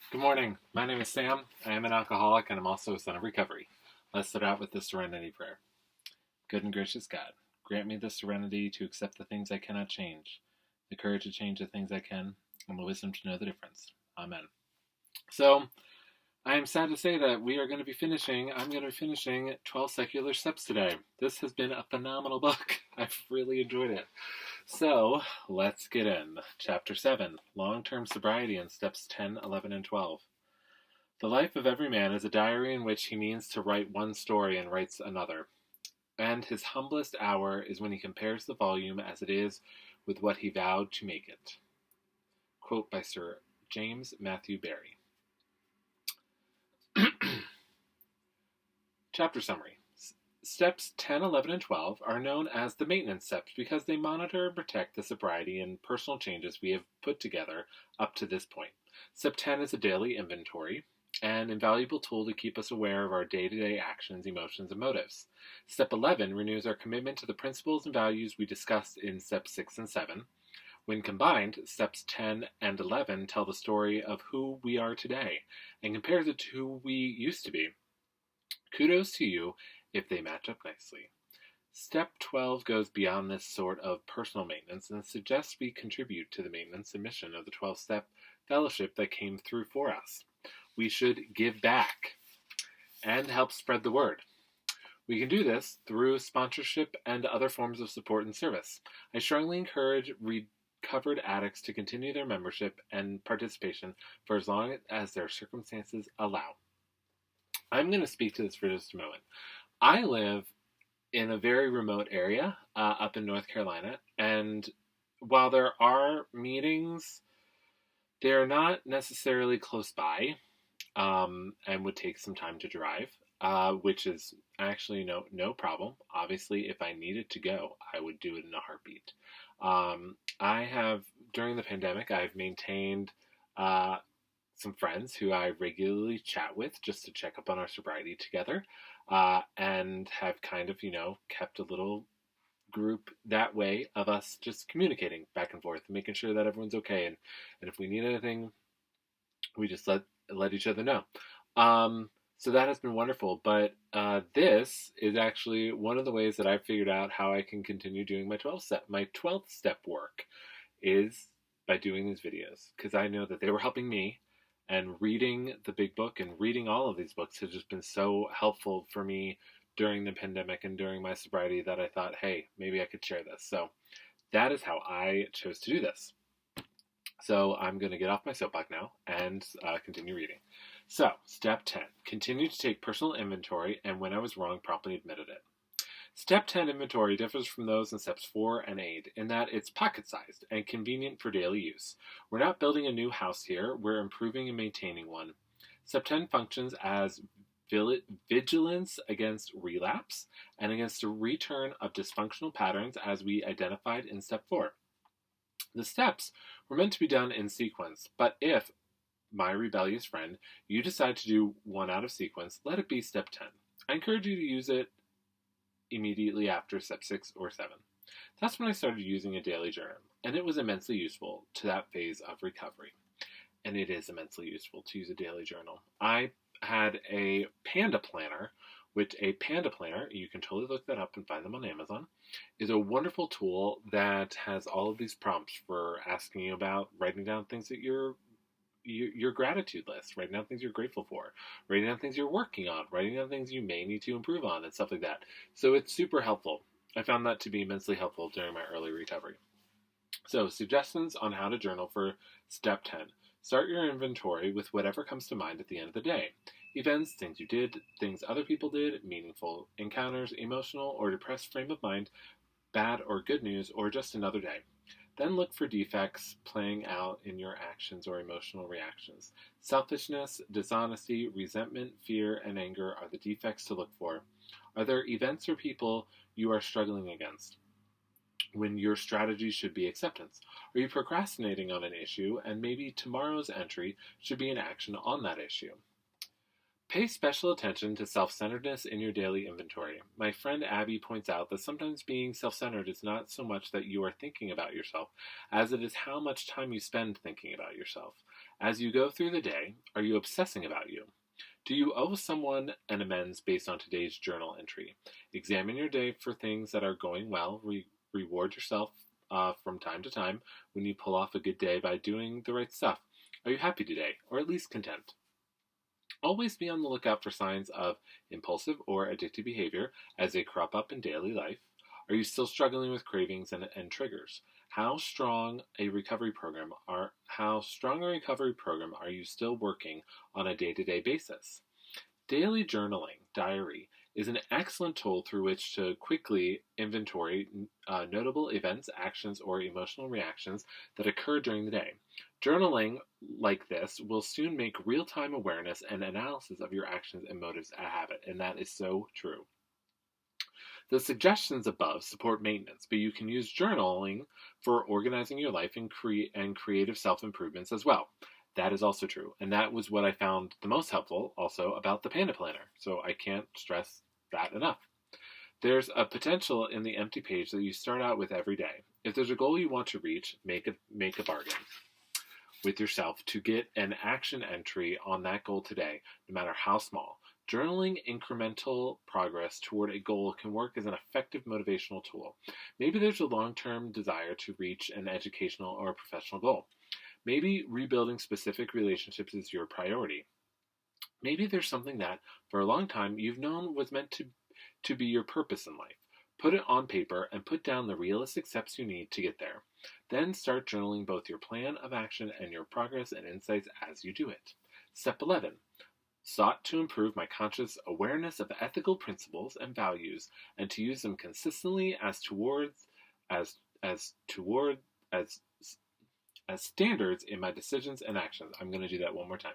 Good morning. My name is Sam. I am an alcoholic and I'm also a son of recovery. Let's start out with the serenity prayer. Good and gracious God, grant me the serenity to accept the things I cannot change, the courage to change the things I can, and the wisdom to know the difference. Amen. So, I am sad to say that I'm going to be finishing 12 Secular Steps today. This has been a phenomenal book. I've really enjoyed it. So, let's get in. Chapter 7, Long-Term Sobriety in Steps 10, 11, and 12. The life of every man is a diary in which he means to write one story and writes another. And his humblest hour is when he compares the volume as it is with what he vowed to make it. Quote by Sir James Matthew Barrie. Chapter summary. Steps 10, 11, and 12 are known as the maintenance steps because they monitor and protect the sobriety and personal changes we have put together up to this point. Step 10 is a daily inventory, an invaluable tool to keep us aware of our day-to-day actions, emotions, and motives. Step 11 renews our commitment to the principles and values we discussed in Steps 6 and 7. When combined, Steps 10 and 11 tell the story of who we are today and compares it to who we used to be. Kudos to you if they match up nicely. Step 12 goes beyond this sort of personal maintenance and suggests we contribute to the maintenance and mission of the 12-step fellowship that came through for us. We should give back and help spread the word. We can do this through sponsorship and other forms of support and service. I strongly encourage recovered addicts to continue their membership and participation for as long as their circumstances allow. I'm going to speak to this for just a moment. I live in a very remote area up in North Carolina, and while there are meetings, they're not necessarily close by and would take some time to drive, which is actually no problem. Obviously, if I needed to go, I would do it in a heartbeat. I have, during the pandemic, I've maintained some friends who I regularly chat with just to check up on our sobriety together, and have kind of, kept a little group that way of us just communicating back and forth, making sure that everyone's okay, and if we need anything, we just let each other know. So that has been wonderful, but this is actually one of the ways that I've figured out how I can continue doing my 12th step work is by doing these videos, because I know that they were helping me. And reading the big book and reading all of these books has just been so helpful for me during the pandemic and during my sobriety that I thought, hey, maybe I could share this. So that is how I chose to do this. So I'm going to get off my soapbox now and continue reading. So, step 10, continue to take personal inventory, and when I was wrong, promptly admitted it. Step 10 inventory differs from those in steps 4 and 8 in that it's pocket-sized and convenient for daily use. We're not building a new house here, we're improving and maintaining one. Step 10 functions as vigilance against relapse and against a return of dysfunctional patterns as we identified in step 4. The steps were meant to be done in sequence, but if, my rebellious friend, you decide to do one out of sequence, let it be step 10. I encourage you to use it immediately after step 6 or 7. That's when I started using a daily journal, and it was immensely useful to that phase of recovery. And it is immensely useful to use a daily journal. I had a Panda planner, which a Panda planner, you can totally look that up and find them on Amazon, is a wonderful tool that has all of these prompts for asking you about writing down things that your gratitude list, writing down things you're grateful for, writing down things you're working on, writing down things you may need to improve on, and stuff like that. So it's super helpful. I found that to be immensely helpful during my early recovery. So, suggestions on how to journal for step 10. Start your inventory with whatever comes to mind at the end of the day. Events, things you did, things other people did, meaningful encounters, emotional or depressed frame of mind, bad or good news, or just another day. Then look for defects playing out in your actions or emotional reactions. Selfishness, dishonesty, resentment, fear, and anger are the defects to look for. Are there events or people you are struggling against when your strategy should be acceptance? Are you procrastinating on an issue and maybe tomorrow's entry should be an action on that issue? Pay special attention to self-centeredness in your daily inventory. My friend Abby points out that sometimes being self-centered is not so much that you are thinking about yourself, as it is how much time you spend thinking about yourself. As you go through the day, are you obsessing about you? Do you owe someone an amends based on today's journal entry? Examine your day for things that are going well. Reward yourself from time to time when you pull off a good day by doing the right stuff. Are you happy today, or at least content? Always be on the lookout for signs of impulsive or addictive behavior as they crop up in daily life. Are you still struggling with cravings and triggers? How strong a recovery program are you still working on a day-to-day basis? Daily journaling, diary, is an excellent tool through which to quickly inventory notable events, actions, or emotional reactions that occur during the day. Journaling like this will soon make real-time awareness and analysis of your actions and motives a habit, and that is so true. The suggestions above support maintenance, but you can use journaling for organizing your life and creative self-improvements as well. That is also true, and that was what I found the most helpful also about the Panda Planner, so I can't stress that enough. There's a potential in the empty page that you start out with every day. If there's a goal you want to reach, make a bargain with yourself to get an action entry on that goal today, no matter how small. Journaling incremental progress toward a goal can work as an effective motivational tool. Maybe there's a long-term desire to reach an educational or professional goal. Maybe rebuilding specific relationships is your priority. Maybe there's something that, for a long time, you've known was meant to be your purpose in life. Put it on paper and put down the realistic steps you need to get there. Then start journaling both your plan of action and your progress and insights as you do it. Step 11. Sought to improve my conscious awareness of ethical principles and values and to use them consistently as standards in my decisions and actions. I'm going to do that one more time.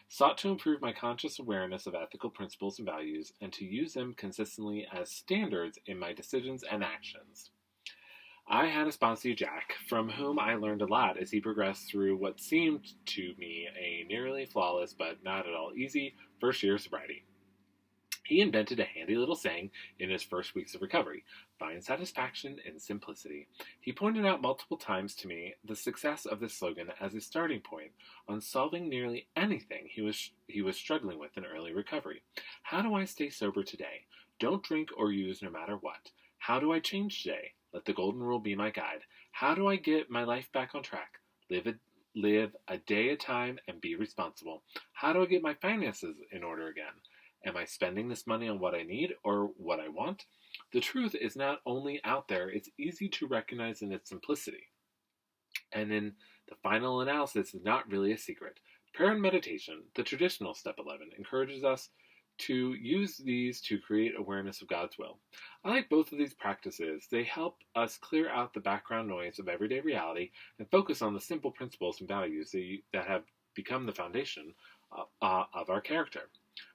Sought to improve my conscious awareness of ethical principles and values and to use them consistently as standards in my decisions and actions. I had a sponsee, Jack, from whom I learned a lot as he progressed through what seemed to me a nearly flawless but not at all easy first year of sobriety. He invented a handy little saying in his first weeks of recovery: find satisfaction in simplicity. He pointed out multiple times to me the success of this slogan as a starting point on solving nearly anything he was struggling with in early recovery. How do I stay sober today? Don't drink or use no matter what. How do I change today? Let the golden rule be my guide. How do I get my life back on track? Live a day at a time and be responsible. How do I get my finances in order again? Am I spending this money on what I need or what I want? The truth is not only out there, it's easy to recognize in its simplicity. And in the final analysis is not really a secret. Prayer and meditation, the traditional step 11, encourages us to use these to create awareness of God's will. I like both of these practices. They help us clear out the background noise of everyday reality and focus on the simple principles and values that have become the foundation of our character.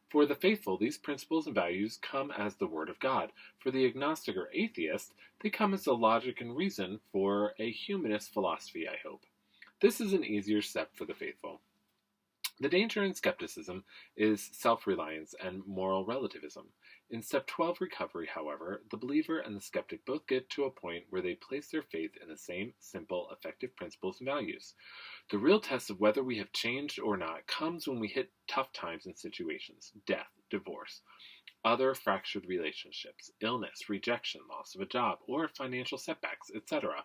For the faithful, these principles and values come as the Word of God. For the agnostic or atheist, they come as the logic and reason for a humanist philosophy, I hope. This is an easier step for the faithful. The danger in skepticism is self-reliance and moral relativism. In step 12 recovery, however, the believer and the skeptic both get to a point where they place their faith in the same simple, effective principles and values. The real test of whether we have changed or not comes when we hit tough times and situations: death, divorce, other fractured relationships, illness, rejection, loss of a job, or financial setbacks, etc.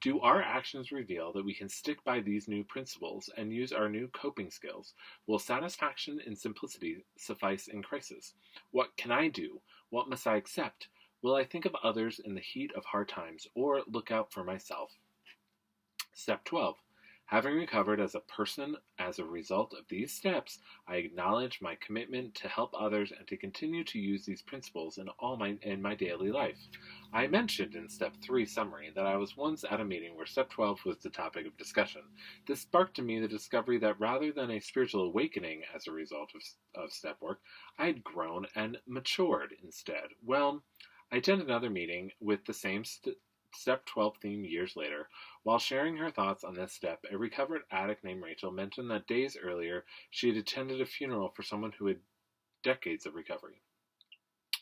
Do our actions reveal that we can stick by these new principles and use our new coping skills? Will satisfaction and simplicity suffice in crisis? What can I do? What must I accept? Will I think of others in the heat of hard times, or look out for myself? Step 12. Having recovered as a person as a result of these steps, I acknowledge my commitment to help others and to continue to use these principles in my daily life. I mentioned in Step 3 summary that I was once at a meeting where Step 12 was the topic of discussion. This sparked in me the discovery that rather than a spiritual awakening as a result of step work, I had grown and matured instead. Well, I attended another meeting with the same Step 12 theme years later. While sharing her thoughts on this step, a recovered addict named Rachel mentioned that days earlier she had attended a funeral for someone who had decades of recovery.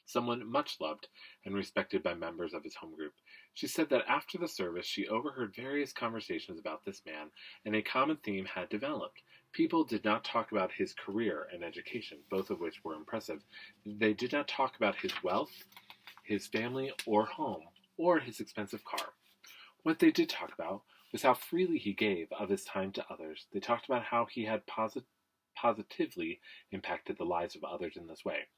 someone much loved and respected by members of his home group. She said that after the service, she overheard various conversations about this man, and a common theme had developed. People did not talk about his career and education, both of which were impressive. They did not talk about his wealth, his family or home, or his expensive car. What they did talk about was how freely he gave of his time to others. They talked about how he had positively impacted the lives of others in this way.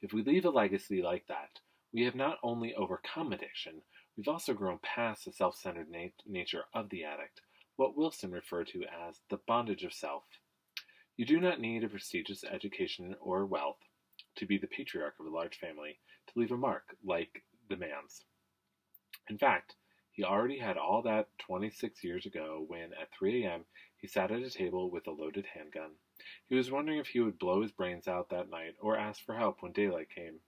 If we leave a legacy like that, we have not only overcome addiction, we've also grown past the self-centered nature of the addict, what Wilson referred to as the bondage of self. You do not need a prestigious education or wealth to be the patriarch of a large family, to leave a mark like the man's. In fact, he already had all that 26 years ago when, at 3 a.m., he sat at a table with a loaded handgun. He was wondering if he would blow his brains out that night or ask for help when daylight came.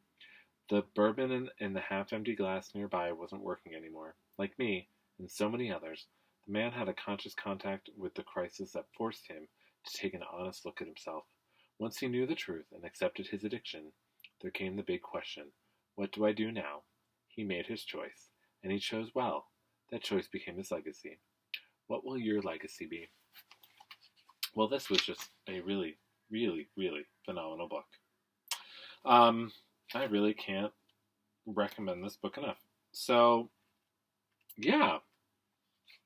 The bourbon in the half-empty glass nearby wasn't working anymore. Like me, and so many others, the man had a conscious contact with the crisis that forced him to take an honest look at himself. Once he knew the truth and accepted his addiction, there came the big question, what do I do now? He made his choice, and he chose well. That choice became his legacy. What will your legacy be? Well, this was just a really, really, really phenomenal book. I really can't recommend this book enough. So, yeah.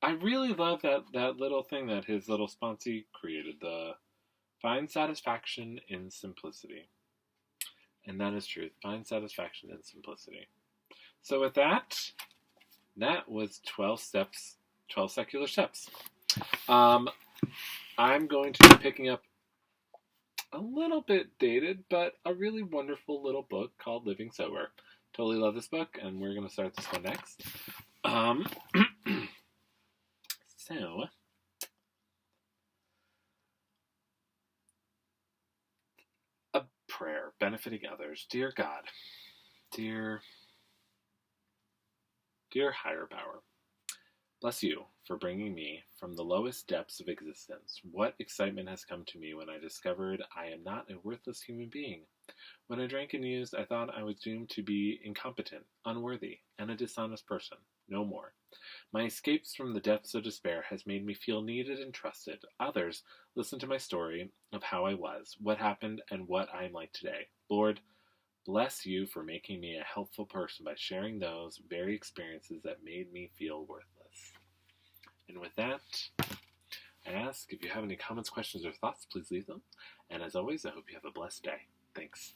I really love that little thing that his little sponsee created, the find satisfaction in simplicity. And that is truth. Find satisfaction in simplicity. So with that was 12 steps, 12 secular steps. I'm going to be picking up a little bit dated, but a really wonderful little book called Living Sober. Totally love this book, and we're going to start this one next. So, a prayer benefiting others. Dear God, dear higher power, bless you for bringing me from the lowest depths of existence. What excitement has come to me when I discovered I am not a worthless human being. When I drank and used, I thought I was doomed to be incompetent, unworthy, and a dishonest person. No more. My escapes from the depths of despair has made me feel needed and trusted. Others listen to my story of how I was, what happened, and what I am like today. Lord, bless you for making me a helpful person by sharing those very experiences that made me feel worthless. And with that, I ask if you have any comments, questions, or thoughts, please leave them. And as always, I hope you have a blessed day. Thanks.